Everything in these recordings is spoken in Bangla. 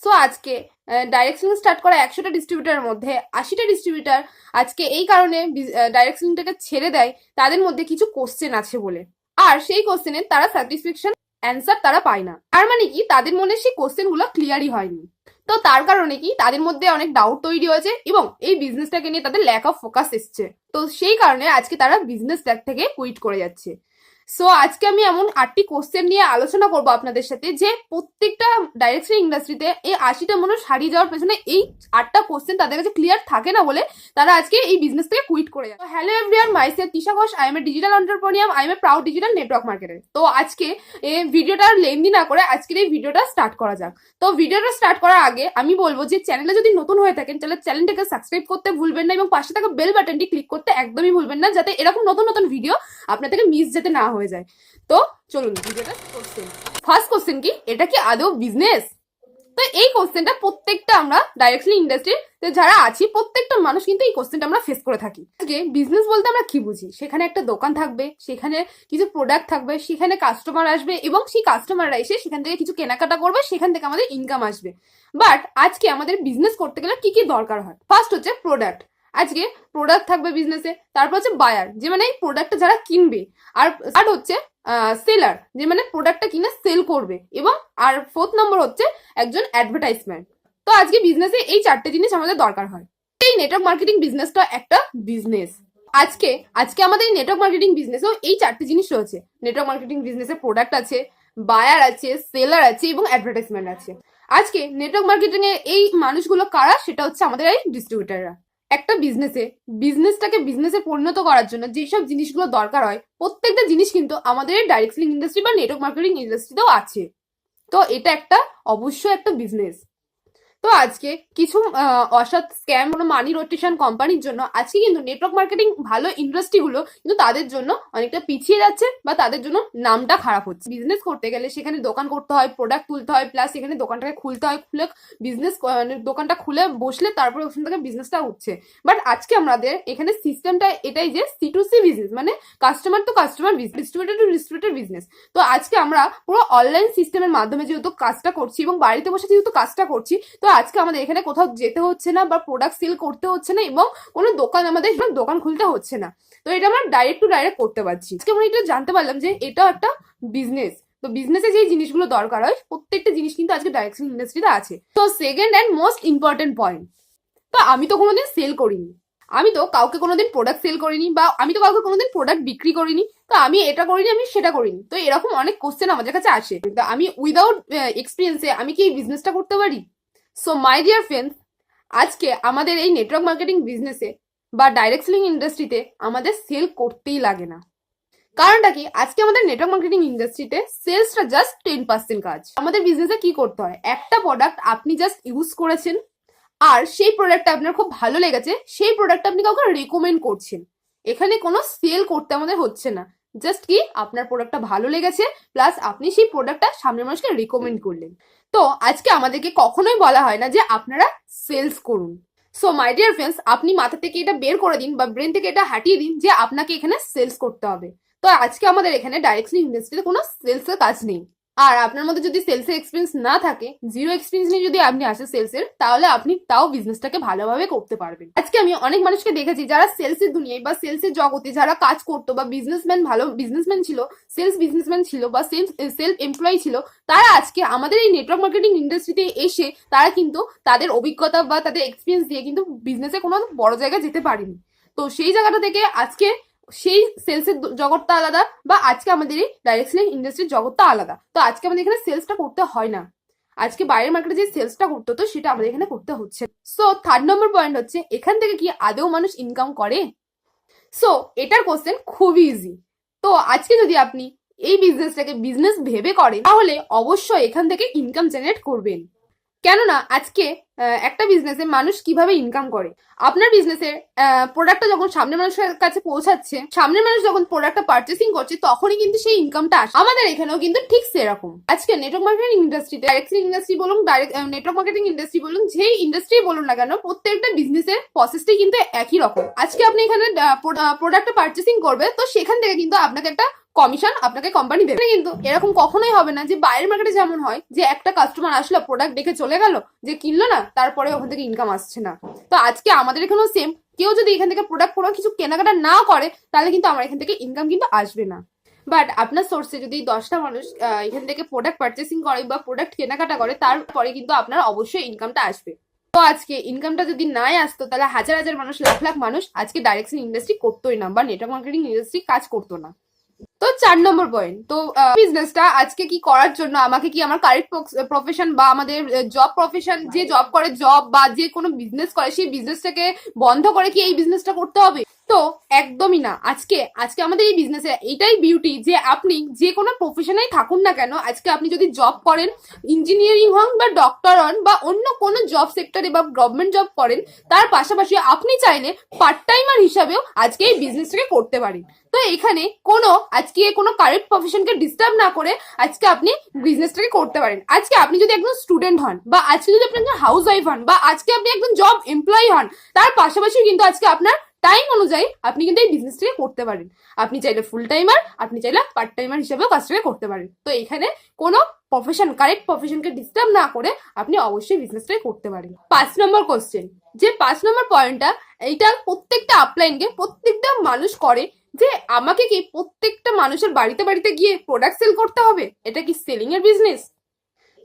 সো আজকে ডাইরেক্ট সেলিং স্টার্ট করা 100টা ডিস্ট্রিবিউটারের মধ্যে 80টা ডিস্ট্রিবিউটার আজকে এই কারণে ডাইরেক্ট সেলিংটাকে ছেড়ে দেয় তাদের মধ্যে কিছু কোশ্চেন আছে বলে, আর সেই কোশ্চেনের তারা স্যাটিসফ্যাকশন অ্যান্সার তারা পায় না। তার মানে কি তাদের মনে সেই কোশ্চেনগুলো ক্লিয়ারই হয়নি। তো তার কারণে কি তাদের মধ্যে অনেক ডাউট তৈরি হয়েছে এবং এই বিজনেসটাকে নিয়ে তাদের ল্যাক অফ ফোকাস এসছে। তো সেই কারণে আজকে তারা বিজনেস থেকে কুইট করে যাচ্ছে। সো আজকে আমি এমন 8টি কোশ্চেন নিয়ে আলোচনা করবো আপনাদের সাথে যে প্রত্যেকটা ডাইরেক্ট সেলিং ইন্ডাস্ট্রিতে এই 80টা মানুষ হারিয়ে যাওয়ার পেছনে এই 8টা কোশ্চেন তাদের কাছে ক্লিয়ার থাকে না বলে তারা আজকে এই বিজনেস থেকে কুইট করে যায়। Hello everyone, myself Tisha Ghosh, I M A digital entrepreneur, I M a proud digital network marketer. তো আজকে এই ভিডিওটা লেন্দি না করে আজকের এই ভিডিওটা স্টার্ট করা যাক। তো ভিডিওটা স্টার্ট করার আগে আমি বলবো যে চ্যানেলে যদি নতুন হয়ে থাকেন তাহলে চ্যানেলটাকে সাবস্ক্রাইব করতে ভুলবেন না এবং পাশে থাকা বেল বাটনটি ক্লিক করতে একদমই ভুলবেন না, যাতে এরকম নতুন নতুন ভিডিও আপনার থেকে মিস যেতে না হয়ে যায়। তো চলুন ভিডিওটা কোশ্চেন। ফার্স্ট কোশ্চেন কি, এটা কি আদৌ বিজনেস? তো এই কোশ্চেনটা প্রত্যেকটা আমরা ডাইরেক্ট সেলিং ইন্ডাস্ট্রিতে যারা আছি প্রত্যেকটা মানুষ কিন্তু এই কোশ্চেনটা আমরা ফেস করে থাকি। আজকে বিজনেস বলতে আমরা কি বুঝি? সেখানে একটা দোকান থাকবে, সেখানে কিছু প্রোডাক্ট থাকবে, সেখানে কাস্টমার আসবে এবং সেই কাস্টমাররা এসে সেখান থেকে কিছু কেনাকাটা করবে, সেখান থেকে আমাদের ইনকাম আসবে। বাট আজকে আমাদের বিজনেস করতে গেলে কি কি দরকার হয়? ফার্স্ট হচ্ছে প্রোডাক্ট। আজকে প্রোডাক্ট থাকবে বিজনেসে, তারপর হচ্ছে বায়ার, যে মানে এই প্রোডাক্টটা যারা কিনবে, আর থার্ড হচ্ছে সেলার, যে মানে প্রোডাক্টটা কিনে সেল করবে, এবং আর ফোর্থ নম্বর হচ্ছে একজন অ্যাডভার্টাইজমেন্ট। তো আজকে বিজনেসে এই 4টে জিনিস আমাদের দরকার হয়। এই নেটওয়ার্ক মার্কেটিং বিজনেসটা একটা বিজনেস। আজকে আজকে আমাদের এই নেটওয়ার্ক মার্কেটিং বিজনেসেও এই 4টে জিনিস রয়েছে। নেটওয়ার্ক মার্কেটিং বিজনেসে প্রোডাক্ট আছে, বায়ার আছে, সেলার আছে এবং অ্যাডভার্টাইজমেন্ট আছে। আজকে নেটওয়ার্ক মার্কেটিং এর এই মানুষগুলো কারা? সেটা হচ্ছে আমাদের এই ডিস্ট্রিবিউটাররা। একটা বিজনেসটাকে বিজনেসে পরিণত করার জন্য যেসব জিনিসগুলো দরকার হয় প্রত্যেকটা জিনিস কিন্তু আমাদের ডাইরেক্ট সেলিং ইন্ডাস্ট্রি বা নেটওয়ার্ক মার্কেটিং ইন্ডাস্ট্রিতেও আছে। তো এটা একটা অবশ্যই একটা বিজনেস। তো আজকে কিছু অসৎ স্ক্যাম, কোনো মানি রোটেশন কোম্পানির জন্য আজকে কিন্তু নেটওয়ার্ক মার্কেটিং ভালো ইন্ডাস্ট্রিগুলো কিন্তু তাদের জন্য অনেকটা পিছিয়ে যাচ্ছে বা তাদের জন্য নামটা খারাপ হচ্ছে। বিজনেস করতে গেলে সেখানে দোকান করতে হয়, প্রোডাক্ট তুলতে হয়, প্লাস সেখানে দোকানটাকে খুলতে হয়, খুলে বিজনেস দোকানটা খুলে বসলে তারপরে ওখান থেকে বিজনেসটা উঠছে। বাট আজকে আমাদের এখানে সিস্টেমটা এটাই যে C2C বিজনেস, মানে customer to customer business, distributor to distributor business. তো আজকে আমরা পুরো অনলাইন সিস্টেমের মাধ্যমে যেহেতু কাজটা করছি এবং বাড়িতে বসে যেহেতু কাজটা করছি, তো আজকে আমাদের এখানে কোথাও যেতে হচ্ছে না বা প্রোডাক্ট সেল করতে হচ্ছে না এবং কোনো দোকান আমাদের দোকান খুলতে হচ্ছে না। তো এটা আমরা ডাইরেক্ট টু ডাইরেক্ট করতে পারছি। আজকে আমরা এটা জানতে পারলাম যে এটাও একটা বিজনেস। তো বিজনেসে যে জিনিসগুলো দরকার হয় প্রত্যেকটা জিনিস কিন্তু আজকে ডাইরেক্ট সেলিং ইন্ডাস্ট্রিতে আছে। তো second and most important point, তো আমি তো কোনোদিন সেল করিনি, আমি তো কাউকে কোনোদিন প্রোডাক্ট সেল করিনি, বা আমি তো কাউকে কোনোদিন প্রোডাক্ট বিক্রি করিনি, তো আমি এটা করিনি, আমি সেটা করিনি। তো এরকম অনেক কোশ্চেন আমাদের কাছে আসে, তো আমি উইদাউট এক্সপিরিয়েন্সে আমি কি এই বিজনেসটা করতে পারি? সো মাই ডিয়ার ফ্রেন্ডস, আজকে আমাদের এই নেটওয়ার্ক মার্কেটিং বিজনেসে বা ডাইরেক্ট সেলিং ইন্ডাস্ট্রিতে আমাদের সেল করতেই লাগে না। কারণটা কি, আজকে আমাদের নেটওয়ার্ক মার্কেটিং ইন্ডাস্ট্রিতে সেলসটা জাস্ট 10% কাজ। আমাদের বিজনেসে কি করতে হয়, একটা প্রোডাক্ট আপনি জাস্ট ইউজ করেছেন আর সেই প্রোডাক্টটা আপনার খুব ভালো লেগেছে, সেই প্রোডাক্টটা আপনি কাউকে রেকমেন্ড করছেন। এখানে কোনো সেল করতে আমাদের হচ্ছে না, জাস্ট কি আপনার প্রোডাক্টটা ভালো লেগেছে প্লাস আপনি সেই প্রোডাক্টটা সামনের মানুষকে রেকমেন্ড করলেন। তো আজকে আমাদেরকে কখনোই বলা হয় না যে আপনারা সেলস করুন। সো মাই ডিয়ার ফ্রেন্ডস, আপনি মাথা থেকে এটা বের করে দিন বা ব্রেন থেকে এটা হাঁটিয়ে দিন যে আপনাকে এখানে সেলস করতে হবে। তো আজকে আমাদের এখানে ডাইরেক্ট সেলিং ইন্ডাস্ট্রিতে কোনো সেলসের কাজ নেই। আর আপনার মধ্যে যদি সেলসের এক্সপিরিয়েন্স না থাকে, জিরো এক্সপিরিয়েন্স নিয়ে যদি আপনি আসেন সেলসের, তাহলে আপনি তাও বিজনেসটাকে ভালোভাবে করতে পারবেন। আজকে আমি অনেক মানুষকে দেখেছি যারা সেলসের দুনিয়ায় বা সেলসের জগতে যারা কাজ করতো বা বিজনেসম্যান, ভালো বিজনেসম্যান ছিল, সেলস বিজনেসম্যান ছিল বা সেলফ এমপ্লয়ি ছিল, তারা আজকে আমাদের এই নেটওয়ার্ক মার্কেটিং ইন্ডাস্ট্রিতে এসে তারা কিন্তু তাদের অভিজ্ঞতা বা তাদের এক্সপিরিয়েন্স দিয়ে কিন্তু বিজনেসে কোনো বড় জায়গায় যেতে পারেনি। তো সেই জায়গাটা থেকে আজকে সেই সেলসের জগৎটা আলাদা বা আজকে আমাদের এই ডাইরেক্ট সেলিং ইন্ডাস্ট্রির জগৎটা আলাদা। তো আজকে আমাদের এখানে সেলসটা করতে হয় না, আজকে বাইরের মার্কেটে যে সেলসটা করতে হতো সেটা আমাদের এখানে করতে হচ্ছে। সো থার্ড নম্বর পয়েন্ট হচ্ছে, এখান থেকে কি আদৌ মানুষ ইনকাম করে? সো এটার কোশ্চেন খুবই ইজি। তো আজকে যদি আপনি এই বিজনেসটাকে বিজনেস ভেবে করেন তাহলে অবশ্যই এখান থেকে ইনকাম জেনারেট করবেন। কেননা আজকে একটা বিজনেসে মানুষ কিভাবে ইনকাম করে। আপনার বিজনেসের প্রোডাক্টটা যখন সামনের মানুষের কাছে পৌঁছাচ্ছে, সামনের মানুষ যখন প্রোডাক্টটা পারচেসিং করছে, তখনই কিন্তু সেই ইনকামটা আসে। আমাদের এখানেও কিন্তু ঠিক সেরকম। আজকে নেটওয়ার্ক মার্কেটিং ইন্ডাস্ট্রিতে, ডাইরেক্ট সেলিং ইন্ডাস্ট্রি বলুন, নেটওয়ার্ক মার্কেটিং ইন্ডাস্ট্রি বলুন, যেই ইন্ডাস্ট্রি বলুন না কেন, প্রত্যেকটা বিজনেসের প্রসেসটাই কিন্তু একই রকম। আজকে আপনি এখানে প্রোডাক্টটা পারচেসিং করবে, তো সেখান থেকে কিন্তু আপনাকে একটা কমিশন আপনাকে কোম্পানি দেবে। কিন্তু এরকম কখনোই হবে না যে বাইরের মার্কেটে যেমন হয় যে একটা কাস্টমার আসলো, প্রোডাক্ট দেখে চলে গেল, যে কিনলো না, তারপরে ওখান থেকে ইনকাম আসছে না। তো আজকে আমাদের এখানেও সেম, কেউ যদি এখান থেকে প্রোডাক্ট কোনো কিছু কেনাকাটা না করে, তাহলে কিন্তু আমার এখান থেকে ইনকাম কিন্তু আসবে না। বাট আপনার সোর্সে যদি 10টা মানুষ এখান থেকে প্রোডাক্ট পারচেসিং করে বা প্রোডাক্ট কেনাকাটা করে, তারপরে কিন্তু আপনার অবশ্যই ইনকামটা আসবে। তো আজকে ইনকামটা যদি নাই আসতো, তাহলে হাজার হাজার মানুষ, লাখ লাখ মানুষ আজকে ডাইরেক্ট সেলিং ইন্ডাস্ট্রি করতোই না, বা নেটওয়ার্ক মার্কেটিং ইন্ডাস্ট্রি কাজ করতো না। তো 4 নম্বর পয়েন্ট, তো বিজনেসটা আজকে কি করার জন্য আমাকে কি আমার কারেক্ট প্রফেশন বা আমাদের জব প্রফেশন, যে জব করে, জব বা যে কোনো বিজনেস করে, সেই বিজনেসটাকে বন্ধ করে কি এই বিজনেসটা করতে হবে? তো একদমই না। আজকে আজকে আমাদের এই বিজনেসে এইটাই বিউটি যে আপনি যে কোনো প্রফেশনেই থাকুন না কেন, আজকে আপনি যদি জব করেন, ইঞ্জিনিয়ারিং হন বা ডক্টর হন বা অন্য কোনো জব সেক্টরে বা গভর্নমেন্ট জব করেন, তার পাশাপাশি আপনি চাইলে পার্ট টাইমার হিসাবেও আজকে এই বিজনেসটাকে করতে পারেন। তো এখানে কোনো আজকে কোনো কারেক্ট প্রফেশনকে ডিস্টার্ব না করে আজকে আপনি বিজনেসটাকে করতে পারেন। আজকে আপনি যদি একজন স্টুডেন্ট হন, বা আজকে যদি আপনি একজন হাউস ওয়াইফ হন, বা আজকে আপনি একজন জব এমপ্লয়ি হন, তার পাশাপাশি কিন্তু আজকে আপনার টাইম অনুযায়ী আপনি কিন্তু এই বিজনেসটাকে করতে পারেন। আপনি চাইলে ফুল টাইমার, আপনি চাইলে পার্ট টাইমার হিসেবেও কাজটাকে করতে পারেন। তো এখানে কোনো প্রফেশন, কারেক্ট প্রফেশনকে ডিস্টার্ব না করে আপনি অবশ্যই বিজনেসটাই করতে পারেন। 5 নম্বর কোশ্চেন, যে 5 নম্বর পয়েন্টটা, এইটা প্রত্যেকটা আপলাইনকে প্রত্যেকটা মানুষ করে, যে আমাকে কি প্রত্যেকটা মানুষের বাড়িতে বাড়িতে গিয়ে প্রোডাক্ট সেল করতে হবে? এটা কি সেলিং এর business?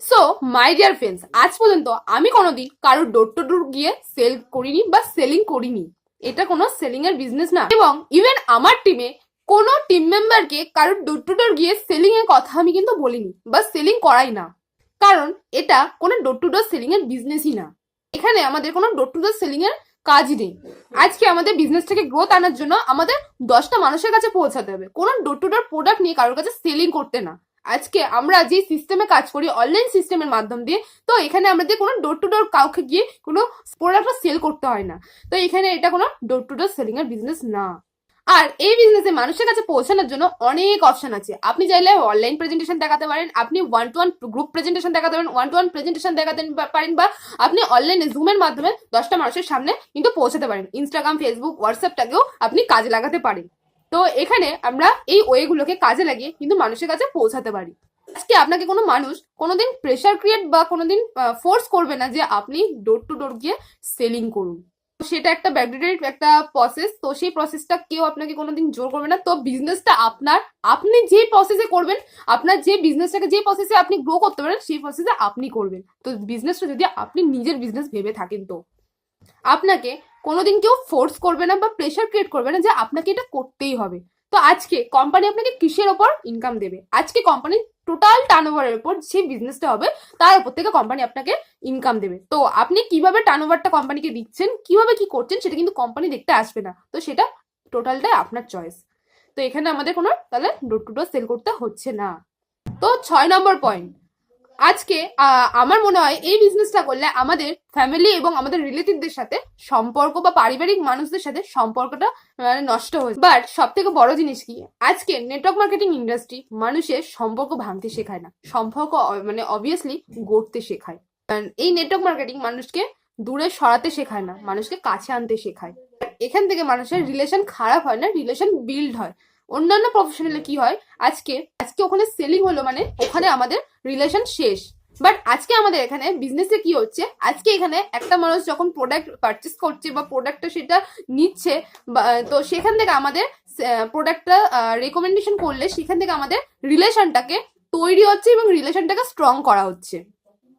So my dear friends, আজ পর্যন্ত আমি কোনোদিন কারোর ডোর টু ডোর গিয়ে সেল করিনি বা সেলিং করিনি। এটা কোনো সেলিং এর বিজনেস না। এবং ইভেন আমার টিমে কোনো টিম মেম্বারকে কারোর ডোর টু ডোর গিয়ে সেলিং এর কথা আমি কিন্তু বলিনি বা সেলিং করাই না, কারণ এটা কোনো ডোর টু ডোর সেলিং এর বিজনেসই না। এখানে আমাদের কোনো ডোর টু ডোর সেলিং এর কাজ নেই। আজকে আমাদের বিজনেসটাকে গ্রোথ আনার জন্য আমাদের 10টা মানুষের কাছে পৌঁছাতে হবে, কোনো ডোর টু ডোর প্রোডাক্ট নিয়ে কারোর কাছে সেলিং করতে না। আজকে আমরা যে সিস্টেমে কাজ করি, অনলাইন সিস্টেমের মাধ্যম দিয়ে, তো এখানে আমাদের কোনো ডোর টু ডোর কাউকে গিয়ে কোনো প্রোডাক্ট সেল করতে হয় না। তো এখানে এটা কোনো ডোর টু ডোর সেলিং এর বিজনেস না। আর এই বিজনেসে মানুষের কাছে পৌঁছানোর জন্য অনেক অপশন আছে। আপনি চাইলে অনলাইন প্রেজেন্টেশন দেখাতে পারেন, আপনি 1-to-1 গ্রুপ প্রেজেন্টেশন দেখাতে পারেন, 1-to-1 প্রেজেন্টেশন দেখাতে পারেন, বা আপনি অনলাইনে জুমের মাধ্যমে 10টা মানুষের সামনে কিন্তু পৌঁছাতে পারেন। ইনস্টাগ্রাম, ফেসবুক, হোয়াটসঅ্যাপটাকেও আপনি কাজে লাগাতে পারেন। তো এখানে আমরা এই ওয়েগুলোকে কাজে লাগিয়ে কিন্তু মানুষের কাছে পৌঁছাতে পারি। আজকে আপনাকে কোনো মানুষ কোনোদিন প্রেশার ক্রিয়েট বা কোনোদিন ফোর্স করবে না যে আপনি ডোর টু ডোর গিয়ে সেলিং করুন। সেটা একটা ব্যাকডেটেড একটা প্রসেস, তো সেই প্রসেসটা কেউ আপনাকে কোনোদিন জোর করবে না। তো বিজনেসটা আপনার, আপনি যে প্রসেসে করবেন, আপনার যে বিজনেসটাকে যে প্রসেসে আপনি গ্রো করতে পারেন, সেই প্রসেসে আপনি করবেন। তো বিজনেসটা যদি আপনি নিজের বিজনেস ভেবে থাকেন, তো আপনাকে কোনোদিন কেউ ফোর্স করবে না বা প্রেশার ক্রিয়েট করবে না যে আপনাকে এটা করতেই হবে। তো আজকে কোম্পানি আপনাকে কিসের ওপর ইনকাম দেবে? আজকে কোম্পানির টোটাল টার্নওভারের উপর যে বিজনেসটা হবে, তার উপর থেকে কোম্পানি আপনাকে ইনকাম দেবে। তো আপনি কিভাবে টার্নওভারটা কোম্পানিকে দিচ্ছেন, কিভাবে কি করছেন, সেটা কিন্তু কোম্পানি দেখতে আসবে না। তো সেটা টোটালটাই আপনার চয়েস। তো এখানে আমাদের কোনো তাহলে ডোর টু ডোর সেল করতে হচ্ছে না। তো 6 নম্বর পয়েন্ট, আজকে আমার মনে হয় এই বিজনেসটা করলে আমাদের ফ্যামিলি এবং আমাদের রিলেটিভদের সাথে সম্পর্ক বা পারিবারিক মানুষদের সাথে সম্পর্কটা নষ্ট হয়েছে। বাট সব থেকে বড় জিনিস কি, আজকে নেটওয়ার্ক মার্কেটিং ইন্ডাস্ট্রি মানুষের সম্পর্ক ভাঙতে শেখায় না, সম্পর্ক অবভিয়াসলি গড়তে শেখায়। এই নেটওয়ার্ক মার্কেটিং মানুষকে দূরে সরাতে শেখায় না, মানুষকে কাছে আনতে শেখায়। এখান থেকে মানুষের রিলেশন খারাপ হয় না, রিলেশন বিল্ড হয়। অন্যান্য প্রফেশনালে কি হয়, আজকে আজকে ওখানে সেলিং হলো মানে ওখানে আমাদের রিলেশন শেষ। বাট আজকে আমাদের এখানে বিজনেসে কি হচ্ছে, আজকে এখানে একটা মানুষ যখন প্রোডাক্ট পারচেস করছে বা প্রোডাক্টটা সেটা নিচ্ছে, তো সেখান থেকে আমাদের প্রোডাক্টটা রেকমেন্ডেশন করলে সেখান থেকে আমাদের রিলেশনটাকে তৈরি হচ্ছে এবং রিলেশনটাকে স্ট্রং করা হচ্ছে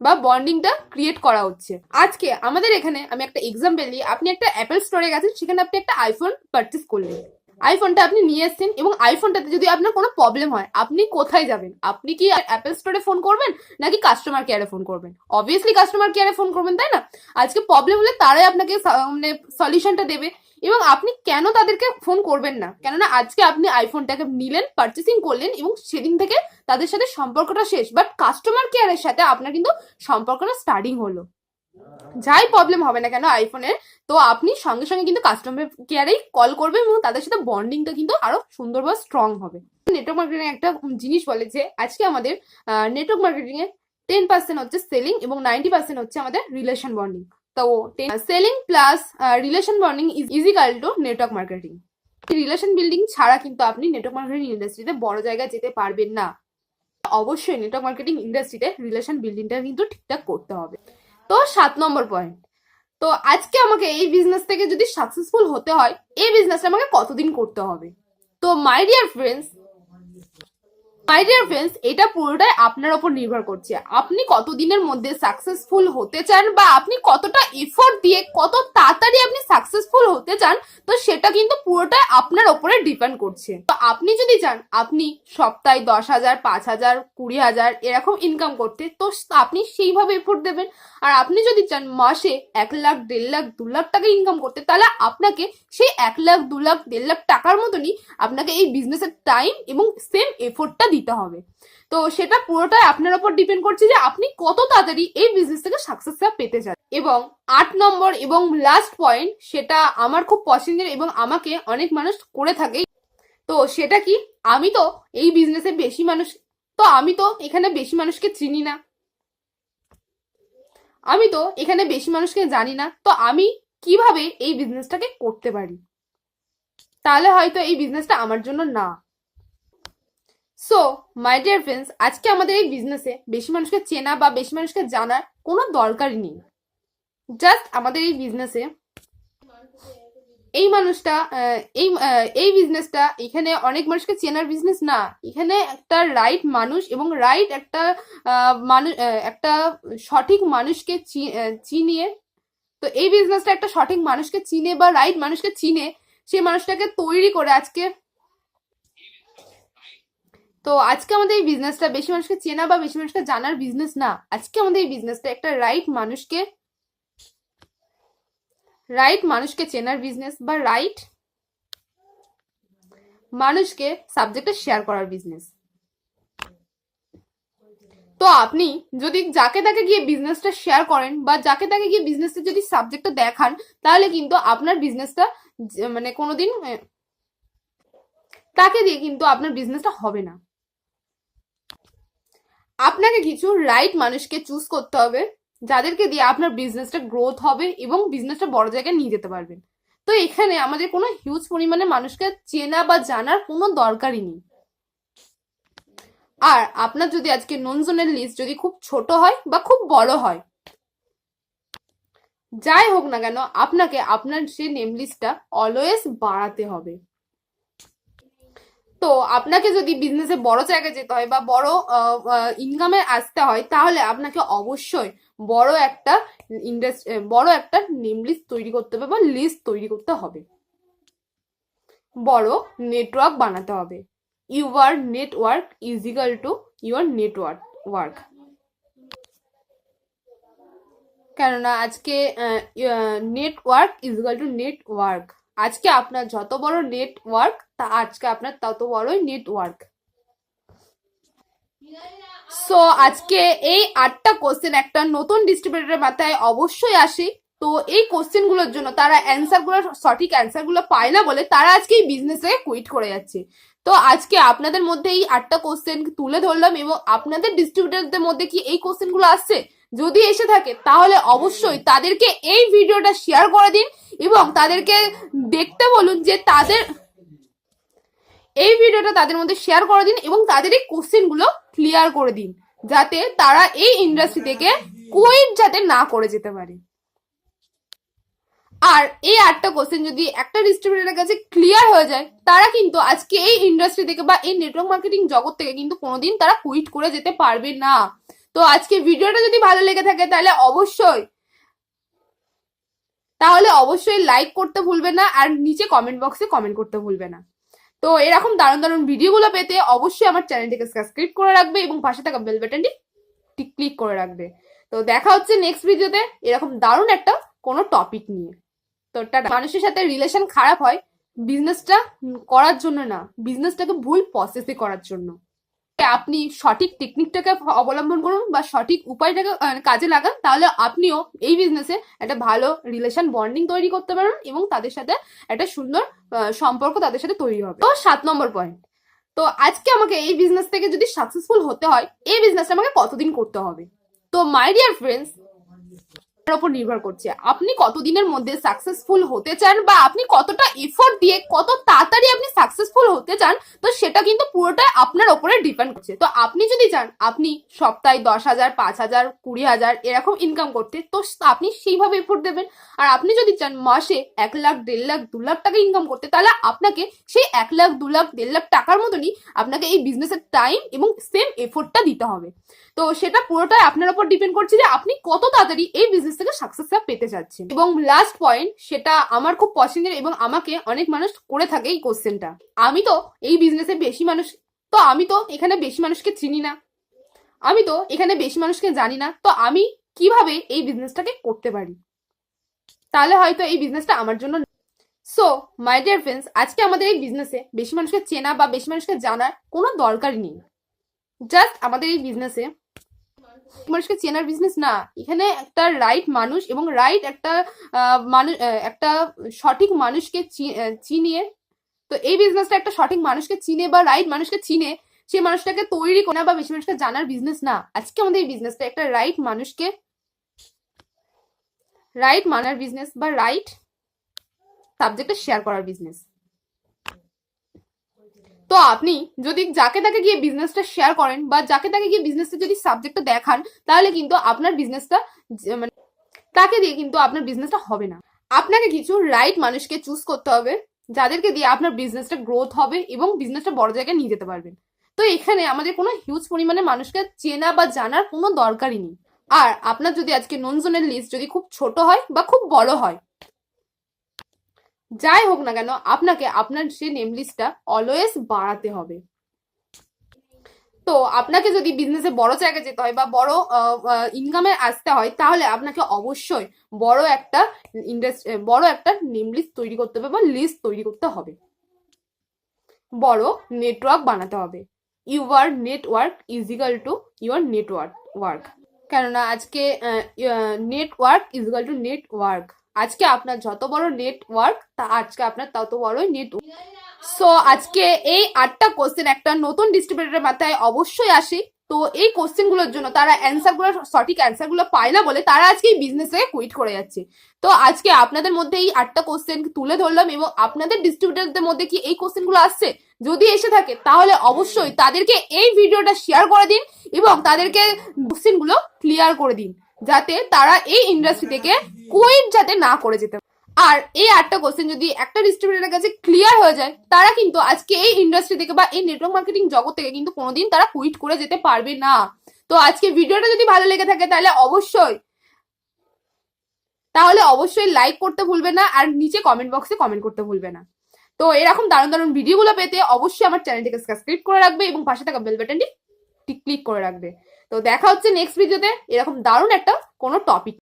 বা বন্ডিংটা ক্রিয়েট করা হচ্ছে। আজকে আমাদের এখানে আমি একটা এক্সাম্পল দিই, আপনি একটা অ্যাপেল স্টোরে গেছেন, সেখানে আপনি একটা আইফোন পারচেস করলেন, আইফোনটা আপনি নিয়ে এসেছেন, এবং আইফোনটাতে যদি আপনার কোনো প্রবলেম হয়, আপনি কোথায় যাবেন? আপনি কি অ্যাপেল স্টোরে ফোন করবেন নাকি কাস্টমার কেয়ারে ফোন করবেন? অবভিয়াসলি কাস্টমার কেয়ারে ফোন করবেন, তাই না? আজকে প্রবলেম হলে তারাই আপনাকে মানে সলিউশনটা দেবে, এবং আপনি কেন তাদেরকে ফোন করবেন না? কেননা আজকে আপনি আইফোনটাকে নিলেন, পারচেসিং করলেন, এবং সেদিন থেকে তাদের সাথে সম্পর্কটা শেষ, বাট কাস্টমার কেয়ারের সাথে আপনার কিন্তু সম্পর্কটা স্টার্টিং হলো। যাই প্রবলেম হবে না কেন আইফোনের, তো আপনি সঙ্গে সঙ্গে কিন্তু কাস্টমার কেয়ারেই কল করবেন এবং তাদের সাথে বন্ডিংটা কিন্তু আরো সুন্দর বা স্ট্রং হবে। নেটওয়ার্ক মার্কেটিং একটা জিনিস বলে যে আজকে আমাদের নেটওয়ার্ক মার্কেটিং এ 10% হচ্ছে সেলিং এবং 90% হচ্ছে আমাদের রিলেশন বন্ডিং। তো selling plus relation bonding is equal to network marketing. Relation building ছাড়া কিন্তু আপনি নেটওয়ার্ক মার্কেটিং ইন্ডাস্ট্রিতে বড় জায়গায় যেতে পারবেন না। অবশ্যই নেটওয়ার্ক মার্কেটিং ইন্ডাস্ট্রিতে রিলেশন বিল্ডিংটা কিন্তু ঠিকঠাক করতে হবে। তো 7 নম্বর পয়েন্ট, তো আজকে আমাকে এই বিজনেস থেকে যদি সাকসেসফুল হতে হয়, এই বিজনেসটা আমাকে কতদিন করতে হবে? তো মাই ডিয়ার ফ্রেন্ডস, এটা পুরোটাই আপনার উপর নির্ভর করছে। আপনি কতদিনের মধ্যে সাকসেসফুল হতে চান বা আপনি কতটা এফোর্ট দিয়ে কত তাড়াতাড়ি আপনি সাকসেসফুল হতে চান, তো সেটা কিন্তু পুরোটাই আপনার উপরে ডিপেন্ড করছে। তো আপনি যদি চান আপনি সপ্তাহে 10,000, 5,000, 20,000 এরকম ইনকাম করতে, তো আপনি সেইভাবে এফোর্ট দেবেন। আর আপনি যদি চান মাসে 1 লাখ, 1.5 লাখ, 2 লাখ টাকা ইনকাম করতে, তাহলে আপনাকে সেই 1 লাখ, 2 লাখ, 1.5 লাখ টাকার মতনই আপনাকে এই বিজনেসের টাইম এবং সেম এফোর্টটা দিতে হবে। তো সেটা পুরোটাই আপনার উপর ডিপেন্ড করছে যে আপনি কত তাড়াতাড়ি এই বিজনেস থেকে সাকসেসটা পেতে চান। এবং 8 নম্বর এবং লাস্ট পয়েন্ট, সেটা আমার খুব পছন্দের এবং আমাকে অনেক মানুষ করে থাকে। তো সেটা কি, আমি তো এই বিজনেসে বেশি মানুষ, তো আমি তো এখানে বেশি মানুষকে চিনি না, আমি তো এখানে বেশি মানুষকে জানি না, তো আমি কিভাবে এই বিজনেসটাকে করতে পারি? তাহলে হয়তো এই বিজনেসটা আমার জন্য না। সো মাই ডিয়ার ফ্রেন্ডস, আজকে আমাদের এই বিজনেসে বেশি মানুষকে চেনা বা বেশি মানুষকে জানার কোনো দরকারই নেই। জাস্ট আমাদের এই বিজনেসে এই মানুষটা এই বিজনেসটা এখানে অনেক মানুষকে চেনার বিজনেস না, এখানে একটা রাইট মানুষ এবং রাইট একটা মানুষ, একটা সঠিক মানুষকে চিনিয়ে, তো এই বিজনেসটা একটা সঠিক মানুষকে চিনে বা রাইট মানুষকে চিনে সেই মানুষটাকে তৈরি করে আজকে, তো আজকে আমাদের এই বিজনেসটা বেশি মানুষকে চেনা বা বেশি মানুষকে জানার বিজনেস না। আজকে আমাদের এই বিজনেসটা একটা রাইট মানুষকে চেনার বিজনেস বা রাইট মানুষকে সাবজেক্টটা শেয়ার করার বিজনেস। তো আপনি যদি যাকে তাকে গিয়ে বিজনেসটা শেয়ার করেন বা যাকে তাকে গিয়ে বিজনেসটা যদি সাবজেক্টটা দেখান, তাহলে কিন্তু আপনার বিজনেসটা মানে কোনোদিন তাকে দিয়ে কিন্তু আপনার বিজনেসটা হবে না। আপনাকে কিছু রাইট মানুষকে চুজ করতে হবে যাদেরকে দিয়ে আপনার বিজনেসটা গ্রোথ হবে এবং বিজনেসটা বড় জায়গায় নিয়ে যেতে পারবেন। তো এখানে আমাদের কোনো হিউজ পরিমাণে মানুষকে চেনা বা জানার কোনো দরকারই নেই। আর আপনার যদি আজকে নোন জোনের লিস্ট যদি খুব ছোট হয় বা খুব বড় হয়, যাই হোক না কেন, আপনাকে আপনার সেই নেম লিস্টটা অলওয়েজ বাড়াতে হবে। তো আপনাকে যদি বিজনেসে বড় জায়গায় যেতে হয় বা বড় ইনকামে আসতে হয়, তাহলে আপনাকে অবশ্যই বড় একটা নেম লিস্ট তৈরি করতে হবে বা লিস্ট তৈরি করতে হবে, বড় নেটওয়ার্ক বানাতে হবে। Your network is equal to your work. কেননা আজকে network is equal to network. আজকে আপনার যত বড় নেটওয়ার্ক, তা আজকে আপনার তত বড়ই নেটওয়ার্ক। সো আজকে এই 8টা কোশ্চেন একটা নতুন ডিস্ট্রিবিউটরের মাথায় অবশ্যই আসে। তো এই কোশ্চেন গুলোর জন্য তারা সঠিক অ্যান্সার গুলো পায় না বলে তারা আজকে এই বিজনেসে কুইট করে যাচ্ছে। তো আজকে আপনাদের মধ্যে এই 8টা কোশ্চেন তুলে ধরলাম এবং আপনাদের ডিস্ট্রিবিউটরদের মধ্যে কি এই কোশ্চেন গুলো আসছে? যদি এসে থাকে তাহলে অবশ্যই তাদেরকে এই ভিডিওটা শেয়ার করে দিন এবং তাদেরকে দেখতে বলুন যে এই ভিডিওটা তাদের মধ্যে শেয়ার করে দিন এবং তাদের এই কোশ্চেন গুলো ক্লিয়ার করে দিন, যাতে তারা এই ইন্ডাস্ট্রি থেকে কুইট যাতে না করে যেতে পারে। আর এই 8টা কোশ্চেন যদি একটা ডিস্ট্রিবিউটরের কাছে ক্লিয়ার হয়ে যায়, তারা কিন্তু আজকে এই ইন্ডাস্ট্রি থেকে বা এই নেটওয়ার্ক মার্কেটিং জগৎ থেকে কিন্তু কোনোদিন তারা কুইট করে যেতে পারবে না। তো আজকে ভিডিওটা যদি ভালো লেগে থাকে তাহলে অবশ্যই লাইক করতে ভুলবে না আর নিচে কমেন্ট বক্সে কমেন্ট করতে ভুলবে না। তো এরকম দারুণ দারুণ ভিডিওগুলো পেতে অবশ্যই আমার চ্যানেলটিকে সাবস্ক্রাইব করে রাখবে এবং পাশে থাকা বেল বাটনটি ক্লিক করে রাখবে। তো দেখা হচ্ছে নেক্সট ভিডিওতে এরকম দারুণ একটা কোনো টপিক নিয়ে। তো মানুষের সাথে রিলেশন খারাপ হয় বিজনেসটা করার জন্য না, বিজনেসটাকে ভুল প্রসেসে করার জন্য। আপনি সঠিক টেকনিকটাকে অবলম্বন করুন বা সঠিক উপায়টাকে কাজে লাগান, তাহলে আপনিও এই বিজনেসে একটা ভালো রিলেশন বন্ডিং তৈরি করতে পারবেন এবং তাদের সাথে একটা সুন্দর সম্পর্ক তাদের সাথে তৈরি হবে। তো 7 নম্বর পয়েন্ট, তো আজকে আমাকে এই বিজনেস থেকে যদি সাকসেসফুল হতে হয়, এই বিজনেসটা আমাকে কতদিন করতে হবে? তো মাই ডিয়ার ফ্রেন্ডস, উপর নির্ভর করছে আপনি কতদিনের মধ্যে সাকসেসফুল হতে চান বা আপনি কতটা এফোর্ট দিয়ে কত তাড়াতাড়ি আপনি সাকসেসফুল হতে চান, তো সেটা কিন্তু পুরোটাই আপনার উপরে ডিপেন্ড করছে। তো আপনি যদি চান আপনি সপ্তাহে 10,000, 5,000, 20,000 এরকম ইনকাম করতে, তো আপনি সেইভাবে এফোর্ট দেবেন। আর আপনি যদি চান মাসে 1 লাখ, 1.5 লাখ, 2 লাখ টাকা ইনকাম করতে, তাহলে আপনাকে সেই 1 লাখ, 2 লাখ, 1.5 লাখ টাকার মতনই আপনাকে এই বিজনেসের টাইম এবং সেম এফোর্টটা দিতে হবে। তো সেটা পুরোটাই আপনার উপর ডিপেন্ড করছে যে আপনি কত তাড়াতাড়ি এই বিজনেস থেকে সাকসেসটা পেতে চাচ্ছেন। এবং লাস্ট পয়েন্ট, সেটা আমার খুব পছন্দের এবং আমাকে অনেক মানুষ করে থাকে এই কোশ্চেনটা, আমি তো এই বিজনেসে বেশি মানুষ, তো আমি তো এখানে বেশি মানুষকে চিনি না, আমি তো এখানে বেশি মানুষকে জানি না, তো আমি কিভাবে এই বিজনেসটাকে করতে পারি? তাহলে হয়তো এই বিজনেসটা আমার জন্য। সো মাই ডিয়ার ফ্রেন্ডস, আজকে আমাদের এই বিজনেসে বেশি মানুষকে চেনা বা বেশি মানুষকে জানার কোনো দরকারই নেই। জাস্ট আমাদের এই বিজনেসে মানুষকে চেনার বিজনেস না, এখানে একটা রাইট মানুষ এবং রাইট একটা মানুষ, একটা সঠিক মানুষকে চিনিয়ে, তো এই বিজনেসটা একটা সঠিক মানুষকে চিনে বা রাইট মানুষকে চিনে সেই মানুষটাকে তৈরি করা বা বেশি মানুষকে জানার বিজনেস না। আজকে আমাদের এই বিজনেসটা একটা রাইট মানুষকে রাইট মানার বিজনেস বা রাইট সাবজেক্টে শেয়ার করার বিজনেস। তো আপনি যদি যাকে তাকে গিয়ে বিজনেসটা শেয়ার করেন বা যাকে তাকে গিয়ে বিজনেসটা যদি সাবজেক্টটা দেখান, তাহলে কিন্তু আপনার বিজনেসটা মানে তাকে দিয়ে কিন্তু আপনার বিজনেসটা হবে না। আপনাকে কিছু রাইট মানুষকে চুজ করতে হবে যাদেরকে দিয়ে আপনার বিজনেসটা গ্রোথ হবে এবং বিজনেসটা বড় জায়গায় নিয়ে যেতে পারবেন। তো এখানে আমাদের কোনো হিউজ পরিমাণে মানুষকে চেনা বা জানার কোনো দরকারই নেই। আর আপনার যদি আজকে নোন জোনের লিস্ট যদি খুব ছোট হয় বা খুব বড় হয়, যাই হোক না কেন, আপনাকে আপনার সেই নেম লিস্টটা অলওয়েজ বাড়াতে হবে। তো আপনাকে যদি বিজনেসে বড় জায়গায় যেতে হয় বা বড় ইনকামে আসতে হয়, তাহলে আপনাকে অবশ্যই বড় একটা নেম লিস্ট তৈরি করতে হবে বা লিস্ট তৈরি করতে হবে, বড় নেটওয়ার্ক বানাতে হবে। Your network is equal to your work. কেননা আজকে network is equal to network. আজকে আপনার যত বড় নেটওয়ার্ক, আজকে আপনার তত বড়ই নেটওয়ার্ক। সো আজকে এই 8টা কোশ্চেন একটা নতুন ডিস্ট্রিবিউটরের মাথায় অবশ্যই আসে। তো এই কোশ্চেন গুলোর জন্য তারা সঠিক অ্যান্সার গুলো পায় না বলে তারা আজকে এই বিজনেস থেকে কুইট করে যাচ্ছে। তো আজকে আপনাদের মধ্যে এই 8টা কোশ্চেন তুলে ধরলাম এবং আপনাদের ডিস্ট্রিবিউটরদের মধ্যে কি এই কোশ্চেন গুলো আসছে? যদি এসে থাকে তাহলে অবশ্যই তাদেরকে এই ভিডিওটা শেয়ার করে দিন এবং তাদেরকে কোশ্চেন গুলো ক্লিয়ার করে দিন, যাতে তারা এই ইন্ডাস্ট্রি থেকে কুইট যাতে না করে যেতে। আর এই 8টা কোশ্চেন যদি একটা ডিস্ট্রিবিউটরের কাছে ক্লিয়ার হয়ে যায়, তারা কিন্তু আজকে এই ইন্ডাস্ট্রি থেকে বা এই নেটওয়ার্ক মার্কেটিং জগৎ থেকে কিন্তু কোনোদিন তারা কুইট করে যেতে পারবে না। তো আজকে ভিডিওটা যদি ভালো লেগে থাকে তাহলে অবশ্যই লাইক করতে ভুলবে না আর নিচে কমেন্ট বক্সে কমেন্ট করতে ভুলবে না। তো এরকম দারুণ দারুণ ভিডিওগুলো পেতে অবশ্যই আমার চ্যানেলটিকে সাবস্ক্রাইব করে রাখবে এবং পাশে থাকা বেল বাটনটি ক্লিক করে রাখবে। তো দেখা হচ্ছে নেক্সট ভিডিওতে এরকম দারুণ একটা কোনো টপিক।